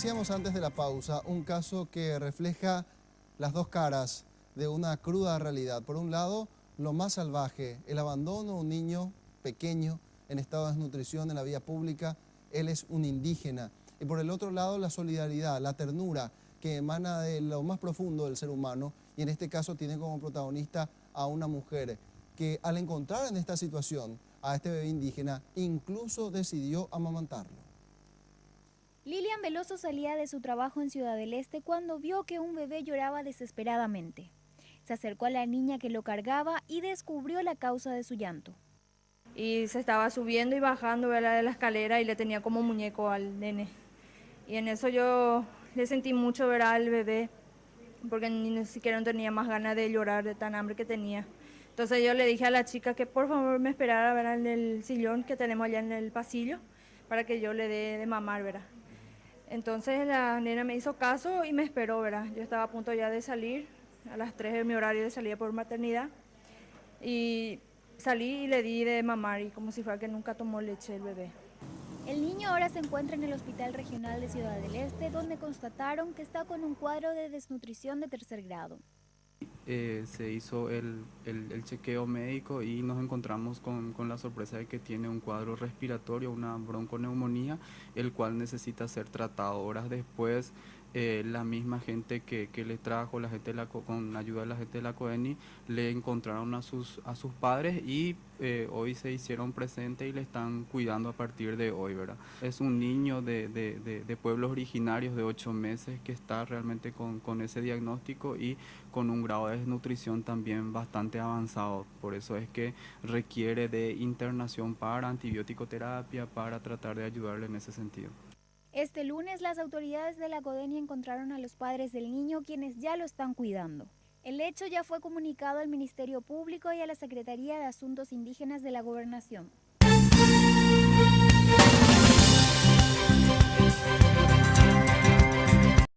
decíamos antes de la pausa, un caso que refleja las dos caras de una cruda realidad. Por un lado, lo más salvaje, el abandono de un niño pequeño en estado de desnutrición en la vía pública. Él es un indígena. Y por el otro lado, la solidaridad, la ternura que emana de lo más profundo del ser humano, y en este caso tiene como protagonista a una mujer que al encontrar en esta situación a este bebé indígena, incluso decidió amamantarlo. Lilian Veloso salía de su trabajo en Ciudad del Este cuando vio que un bebé lloraba desesperadamente. Se acercó a la niña que lo cargaba y descubrió la causa de su llanto. Y se estaba subiendo y bajando, ¿verdad?, de la escalera y le tenía como muñeco al nene. Y en eso yo le sentí mucho, ¿verdad?, al bebé, porque ni siquiera no tenía más ganas de llorar de tan hambre que tenía. Entonces yo le dije a la chica que por favor me esperara, ¿verdad?, en el sillón que tenemos allá en el pasillo para que yo le dé de mamar, ¿verdad? Entonces la nena me hizo caso y me esperó, ¿verdad? Yo estaba a punto ya de salir, a las 3 de mi horario de salida por maternidad, y salí y le di de mamar, y como si fuera que nunca tomó leche el bebé. El niño ahora se encuentra en el Hospital Regional de Ciudad del Este, donde constataron que está con un cuadro de desnutrición de 3er grado. Se hizo el chequeo médico y nos encontramos con la sorpresa de que tiene un cuadro respiratorio, una bronconeumonía, el cual necesita ser tratado. Horas después, la misma gente que le trajo, con ayuda de la gente de la COENI, le encontraron a sus padres y hoy se hicieron presentes y le están cuidando a partir de hoy, ¿verdad? Es un niño de pueblos originarios de 8 meses que está realmente con ese diagnóstico y con un grado de desnutrición también bastante avanzado. Por eso es que requiere de internación para antibiótico-terapia para tratar de ayudarle en ese sentido. Este lunes las autoridades de la CODENI encontraron a los padres del niño, quienes ya lo están cuidando. El hecho ya fue comunicado al Ministerio Público y a la Secretaría de Asuntos Indígenas de la Gobernación.